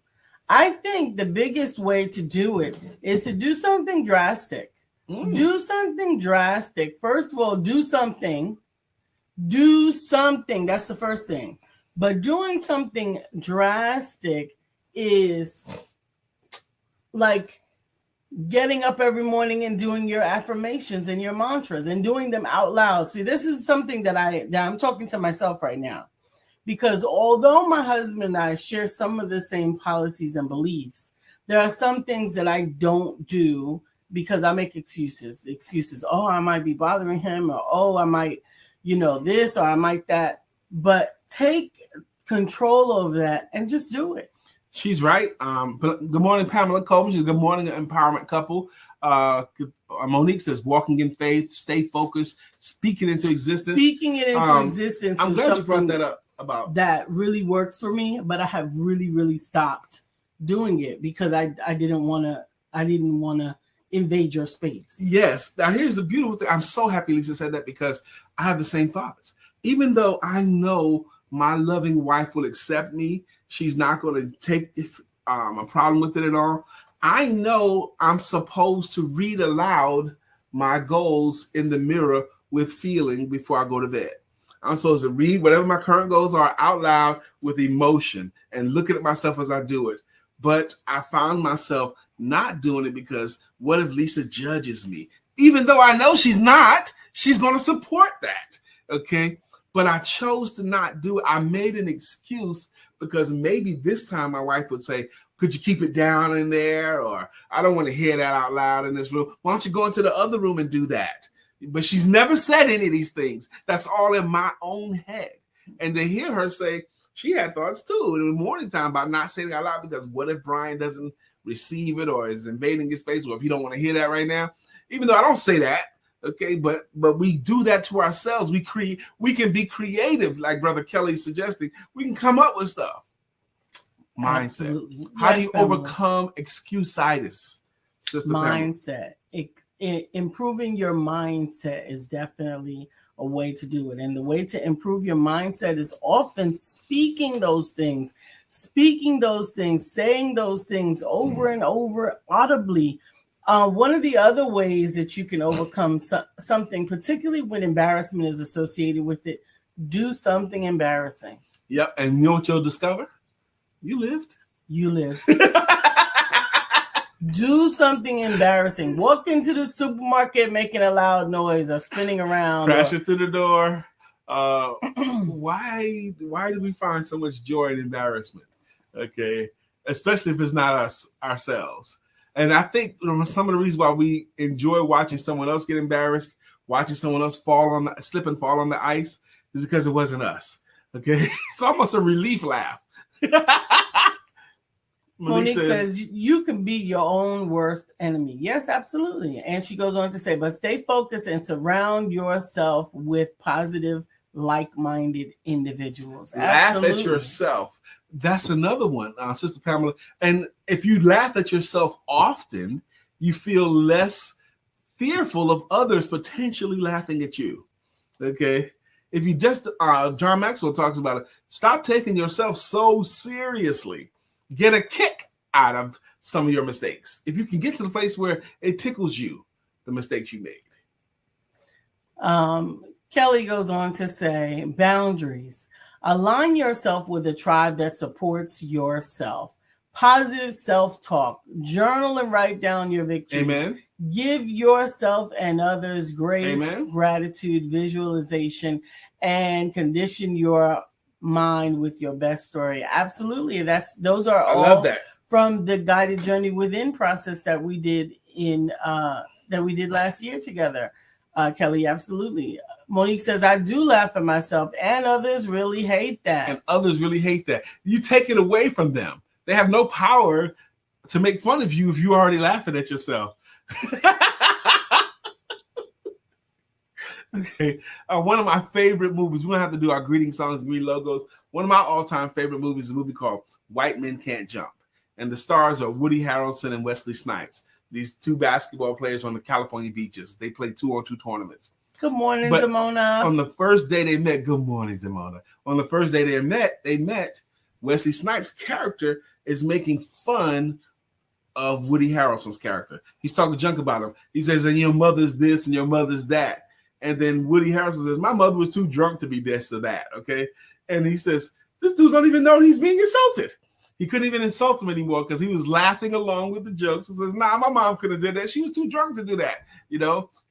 I think the biggest way to do it is to do something drastic. Do something drastic. First of all, do something. Do something. That's the first thing. But doing something drastic is like getting up every morning and doing your affirmations and your mantras and doing them out loud. See, this is something that I'm talking to myself right now. Because although my husband and I share some of the same policies and beliefs, there are some things that I don't do because I make excuses. Oh, I might be bothering him, or oh, I might, this, or I might that. But take control over that and just do it. She's right. Good morning, Pamela Coleman. She's good morning, empowerment couple. Monique says, walking in faith, stay focused, speaking into existence. Speaking it into existence. I'm glad you brought that up. About that really works for me, but I have really stopped doing it because I didn't want to invade your space. Yes. Now here's the beautiful thing. I'm so happy Lisa said that because I have the same thoughts. Even though I know my loving wife will accept me, she's not going to take a problem with it at all. I know I'm supposed to read aloud my goals in the mirror with feeling before I go to bed. I'm supposed to read whatever my current goals are out loud with emotion and looking at myself as I do it. But I found myself not doing it because what if Lisa judges me? Even though I know she's not, she's going to support that. Okay. But I chose to not do it. I made an excuse because maybe this time my wife would say, could you keep it down in there? Or I don't want to hear that out loud in this room. Why don't you go into the other room and do that? But she's never said any of these things. That's all in my own head. And to hear her say she had thoughts too in the morning time about not saying it out loud because what if Brian doesn't receive it or is invading his space? Or if you don't want to hear that right now, even though I don't say that, okay, but we do that to ourselves. We can be creative, like Brother Kelly's suggesting. We can come up with stuff. Mindset. Absolutely. How do you overcome excusitis, Sister Mindset. Improving your mindset is definitely a way to do it. And the way to improve your mindset is often speaking those things, saying those things over and over audibly. One of the other ways that you can overcome something, particularly when embarrassment is associated with it, do something embarrassing. Yep. And you know what you'll discover? You lived. Do something embarrassing. Walk into the supermarket making a loud noise or spinning around. Crashing through the door. Why do we find so much joy in embarrassment? Okay. Especially if it's not us ourselves. And I think some of the reasons why we enjoy watching someone else get embarrassed, watching someone else slip and fall on the ice, is because it wasn't us. Okay. It's almost a relief laugh. Monique says you can be your own worst enemy. Yes, absolutely. And she goes on to say, but stay focused and surround yourself with positive, like-minded individuals. Laugh at yourself. That's another one, Sister Pamela. And if you laugh at yourself often, you feel less fearful of others potentially laughing at you. Okay. If you just, John Maxwell talks about it, stop taking yourself so seriously. Get a kick out of some of your mistakes. If you can get to the place where it tickles you, the mistakes you made. Kelly goes on to say, boundaries. Align yourself with a tribe that supports yourself. Positive self-talk. Journal and write down your victories. Amen. Give yourself and others grace, gratitude, visualization, and condition your mind with your best story. Absolutely. Those are all love that. From the guided journey within process that we did last year together. Kelly, absolutely. Monique says, I do laugh at myself, and others really hate that. You take it away from them. They have no power to make fun of you if you're already laughing at yourself. Okay. One of my favorite movies, we don't have to do our greeting songs, greeting logos. One of my all-time favorite movies is a movie called White Men Can't Jump. And the stars are Woody Harrelson and Wesley Snipes. These two basketball players on the California beaches. They play 2-on-2 tournaments. Good morning, But Damona. on the first day they met, good morning, Damona. On the first day they met, Wesley Snipes' character is making fun of Woody Harrelson's character. He's talking junk about him. He says, and your mother's this and your mother's that. And then Woody Harrelson says, my mother was too drunk to be this or that, okay? And he says, this dude don't even know he's being insulted. He couldn't even insult him anymore because he was laughing along with the jokes and says, nah, my mom could have did that. She was too drunk to do that,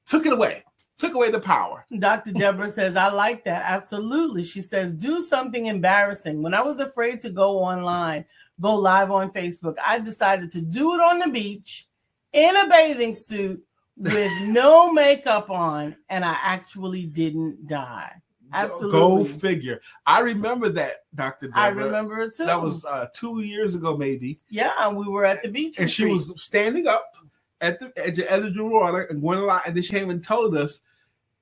Took it away. Took away the power. Dr. Deborah says, I like that. Absolutely. She says, do something embarrassing. When I was afraid to go live on Facebook, I decided to do it on the beach in a bathing suit with no makeup on, and I actually didn't die. Absolutely. Go figure. I remember that, Dr. Deborah. I remember it too. That was 2 years ago, maybe. Yeah, we were at the beach. And she was standing up at the edge of the water and going live, and then she came and told us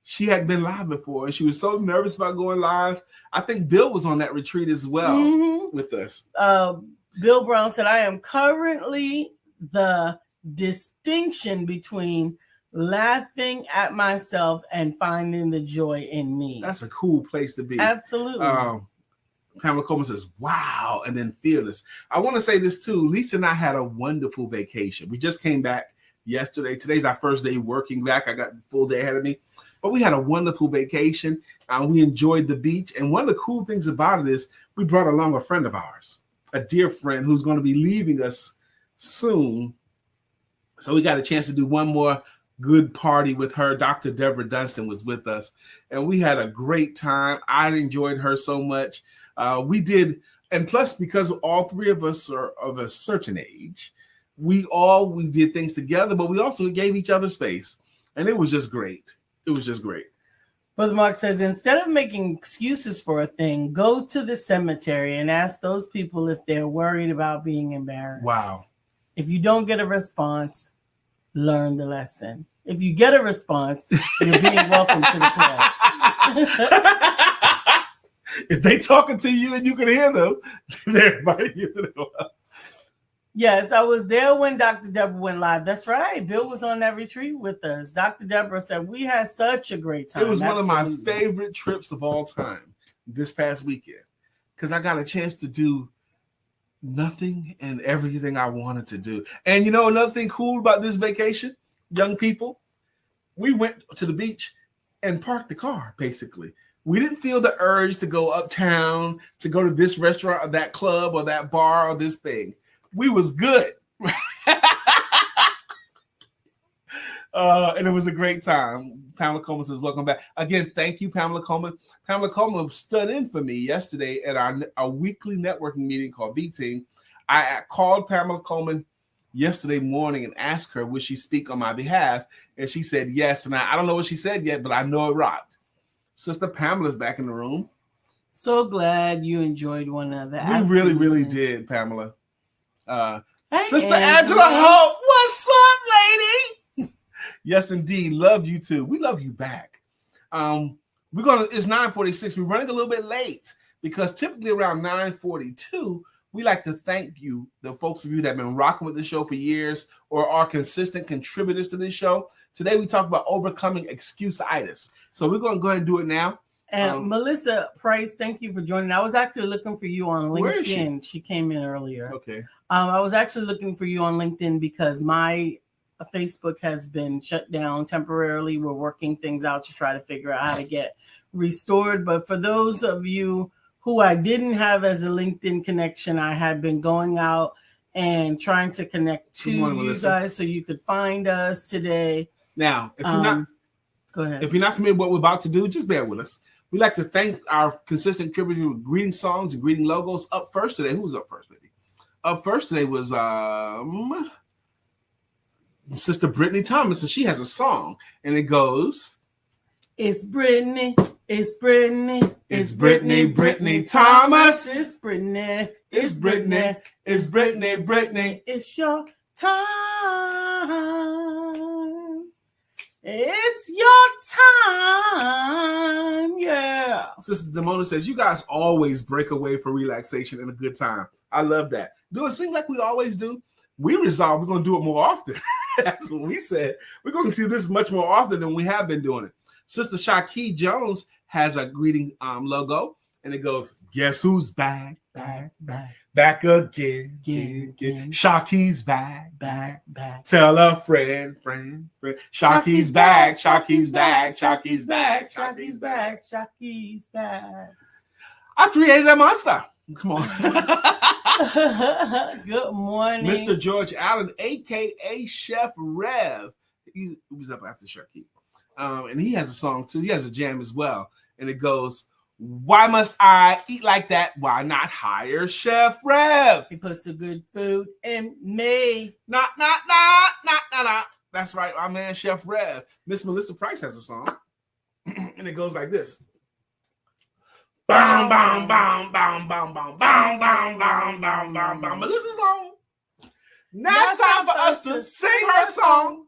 she hadn't been live before, and she was so nervous about going live. I think Bill was on that retreat as well with us. Bill Brown said, I am currently the distinction between laughing at myself and finding the joy in me. That's a cool place to be. Absolutely. Pamela Coleman says, wow, and then fearless. I want to say this too. Lisa and I had a wonderful vacation. We just came back yesterday. Today's our first day working back. I got a full day ahead of me. But we had a wonderful vacation. We enjoyed the beach. And one of the cool things about it is we brought along a friend of ours, a dear friend who's going to be leaving us soon. So we got a chance to do one more good party with her. Dr. Deborah Dunstan was with us, and we had a great time. I enjoyed her so much. We did, and plus, because all three of us are of a certain age, we did things together, but we also gave each other space, and it was just great. It was just great. Brother Mark says, instead of making excuses for a thing, go to the cemetery and ask those people if they're worried about being embarrassed. Wow. If you don't get a response, learn the lesson. If you get a response, you're being welcome to the club. If they talking to you and you can hear them, they're inviting you to the club. Yes, I was there when Dr. Deborah went live. That's right. Bill was on that retreat with us. Dr. Deborah said we had such a great time. It was one of my favorite trips of all time this past weekend because I got a chance to do nothing and everything I wanted to do. And another thing cool about this vacation, young people, we went to the beach and parked the car, basically. We didn't feel the urge to go uptown, to go to this restaurant or that club or that bar or this thing. We was good. And it was a great time. Pamela Coleman says, welcome back. Again, thank you, Pamela Coleman. Pamela Coleman stood in for me yesterday at our weekly networking meeting called V-Team. I called Pamela Coleman yesterday morning and asked her, would she speak on my behalf? And she said yes. And I don't know what she said yet, but I know it rocked. Sister Pamela's back in the room. So glad you enjoyed one another. We really, really did, Pamela. Hey, Sister Angela Hope, what's up, lady? Yes, indeed. Love you too. We love you back. It's 9:46. We're running a little bit late because typically around 9:42, we like to thank you, the folks of you that have been rocking with the show for years or are consistent contributors to this show. Today we talk about overcoming excusitis. So we're going to go ahead and do it now. And Melissa Price, thank you for joining. I was actually looking for you on LinkedIn. Where is she? She came in earlier. Okay. I was actually looking for you on LinkedIn because my Facebook has been shut down temporarily. We're working things out to try to figure out how to get restored. But for those of you who I didn't have as a LinkedIn connection, I had been going out and trying to connect to you guys so you could find us today. Now, if you're not, go ahead. If you're not familiar with what we're about to do, just bear with us. We'd like to thank our consistent contributors with greeting songs and greeting logos. Up first today, who was up first, baby? Up first today was Sister Brittany Thomas, and she has a song, and it goes, "It's Brittany, it's Brittany, it's Brittany, Brittany Thomas. It's Brittany, it's Brittany, it's Brittany, Brittany. It's your time. It's your time, yeah." Sister Demona says, you guys always break away for relaxation and a good time. I love that. Do it seem like we always do? We resolved we're going to do it more often. That's what we said. We're going to do this much more often than we have been doing it. Sister Shaki Jones has a greeting logo, and it goes, guess who's back again. Shaki's back. Tell a friend. Shaki's back. I created a monster. Come on. Good morning. Mr. George Allen, a.k.a. Chef Rev. He was up after Shaki. And he has a song, too. He has a jam as well. And it goes, why must I eat like that? Why not hire Chef Rev? He puts some good food in me. Nah. That's right, our man Chef Rev. Miss Melissa Price has a song. And it goes like this. Bam, bam, bam, bam, bam, bam, bam, bam, bam, bam, bam, bam. Melissa's on. Now it's time for us to sing her song.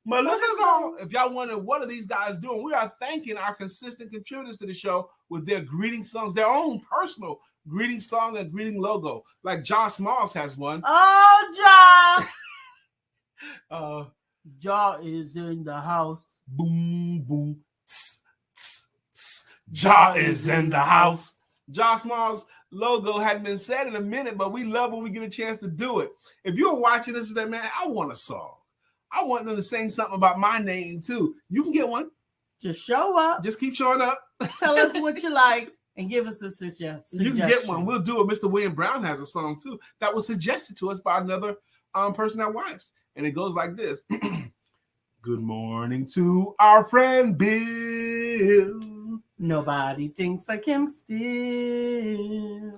Melissa's on. If y'all wonder what are these guys doing, we are thanking our consistent contributors to the show with their greeting songs, their own personal greeting song and greeting logo. Like John Smalls has one. Oh, John. John is in the house. Boom, boom. Tss, tss, tss. John is in the house. John Smalls' logo hadn't been said in a minute, but we love when we get a chance to do it. If you're watching this, man, I want a song. I want them to sing something about my name, too. You can get one. Just show up. Just keep showing up. Tell us what you like and give us a suggestion. You can get one. We'll do it. Mr. William Brown has a song, too, that was suggested to us by another person that watched. And it goes like this. Good morning to our friend Bill. Nobody thinks like him still.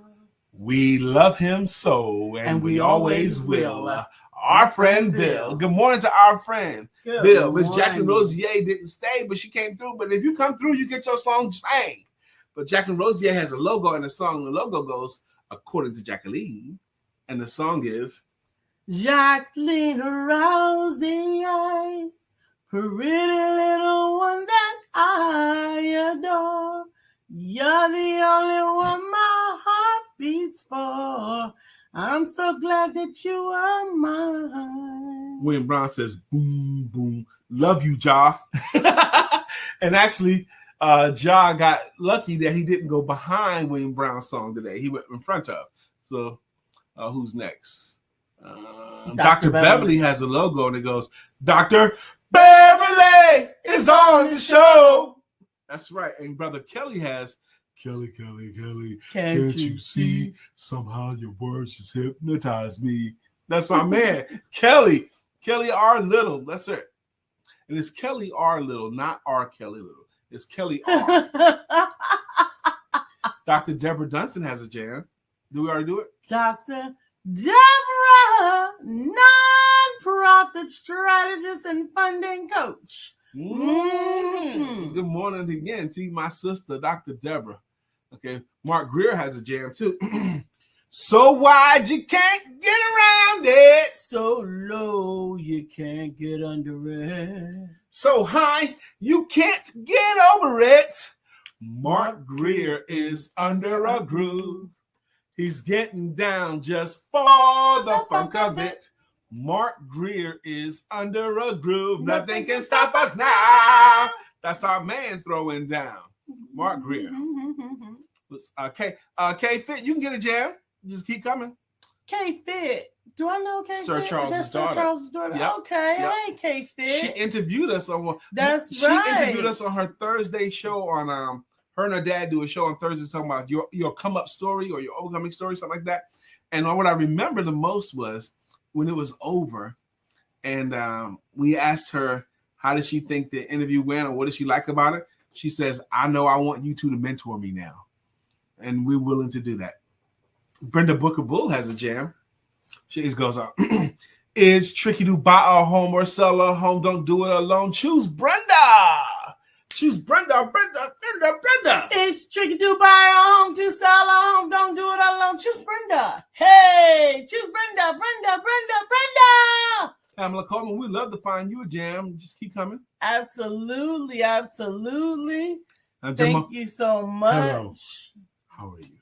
We love him so, and we always will. Our friend Bill. Good morning to our friend Bill. Miss Jacqueline Rosier didn't stay, but she came through. But if you come through, you get your song sang. But Jacqueline Rosier has a logo in the song. The logo goes, according to Jacqueline, and the song is Jacqueline Rosier, pretty little one that I adore. You're the only one my heart beats for. I'm so glad that you are mine. William Brown says, boom, boom. Love you, Ja. And actually, Ja got lucky that he didn't go behind William Brown's song today. He went in front of. So who's next? Dr. Beverly has a logo, and it goes, Dr. Beverly is on the show. That's right. And Brother Kelly has, Kelly, can't you see? Somehow your words just hypnotize me. That's my man, Kelly R. Little. That's it. And it's Kelly R. Little, not R. Kelly Little. It's Kelly R. Dr. Deborah Dunstan has a jam. Do we already do it? Dr. Deborah, non-profit strategist and funding coach. Good morning again to my sister, Dr. Deborah. Okay, Mark Greer has a jam too. So wide you can't get around it. So low you can't get under it. So high you can't get over it. Mark Greer is under a groove. He's getting down just for the funk of it. Mark Greer is under a groove. Nothing can stop us now. That's our man throwing down. Mark Greer. K-Fit, you can get a jam. Just keep coming. K-Fit. Do I know K-Fit? Sir Charles's daughter. Sir Charles's daughter. Yep. Okay. Yep. Hey, K-Fit. She interviewed us on That's she right. interviewed us on her Thursday show on her and her dad do a show on Thursdays talking about your come up story or your overcoming story, something like that. And what I remember the most was when it was over, and we asked her how did she think the interview went or what did she like about it. She says, "I know I want you two to mentor me now," and we're willing to do that. Brenda Booker Bull has a jam. She just goes on. It's tricky to buy a home or sell a home. Don't do it alone. Choose Brenda. Choose Brenda. It's tricky to buy a home, to sell a home. Don't do it alone. Choose Brenda. Hey, choose Brenda. Pamela Coleman, we'd love to find you a jam. Just keep coming. Absolutely. Thank you so much. Hello. How are you?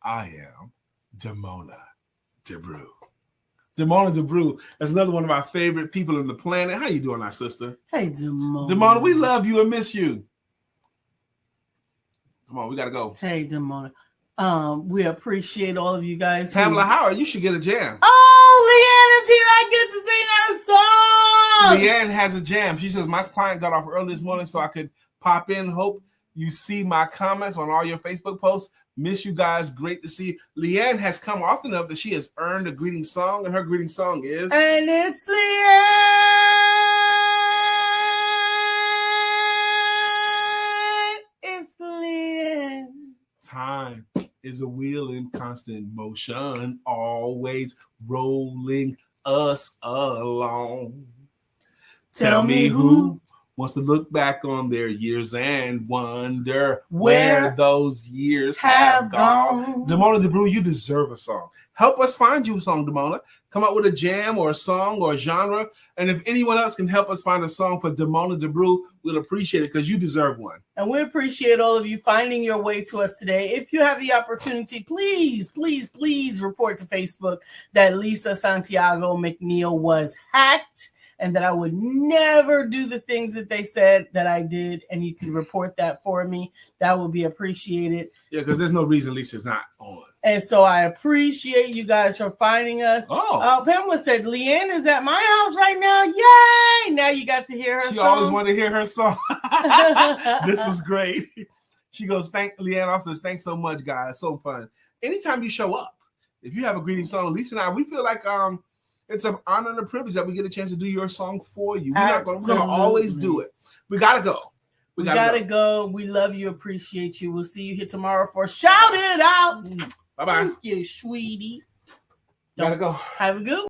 I am Demona DeBrew. Demona DeBrew is another one of our favorite people on the planet. How you doing, our sister? Hey, Demona. Demona, we love you and miss you. Come on, we gotta go. Hey, Demona. We appreciate all of you guys. Pamela Howard, you should get a jam. Oh, Leanne is here. I get to sing our song. Leanne has a jam. She says, my client got off early this morning so I could pop in. Hope you see my comments on all your Facebook posts. Miss you guys. Great to see you. Leanne has come often enough that she has earned a greeting song, and her greeting song is... And it's Leanne. It's Leanne. Time is a wheel in constant motion, always rolling us along. Tell me who wants to look back on their years and wonder where those years have gone. Demona DeBrew, you deserve a song. Help us find you a song, Demona. Come up with a jam or a song or a genre. And if anyone else can help us find a song for Demona DeBrew, we'll appreciate it because you deserve one. And we appreciate all of you finding your way to us today. If you have the opportunity, please, please, please report to Facebook that Lisa Santiago McNeil was hacked and that I would never do the things that they said that I did. And you can report that for me. That would be appreciated. Yeah, because there's no reason Lisa's not on. And so I appreciate you guys for finding us. Pamela said, Leanne is at my house right now. Yay! Now you got to hear her song. She always wanted to hear her song. This was great. She goes, Leanne also says, thanks so much, guys. So fun. Anytime you show up, if you have a greeting song, Lisa and I, we feel like it's an honor and a privilege that we get a chance to do your song for you. We're going to always do it. We got to go. We gotta go. We love you. Appreciate you. We'll see you here tomorrow for Shout It Out. Bye-bye. Thank you, sweetie. Gotta go. Have a good one.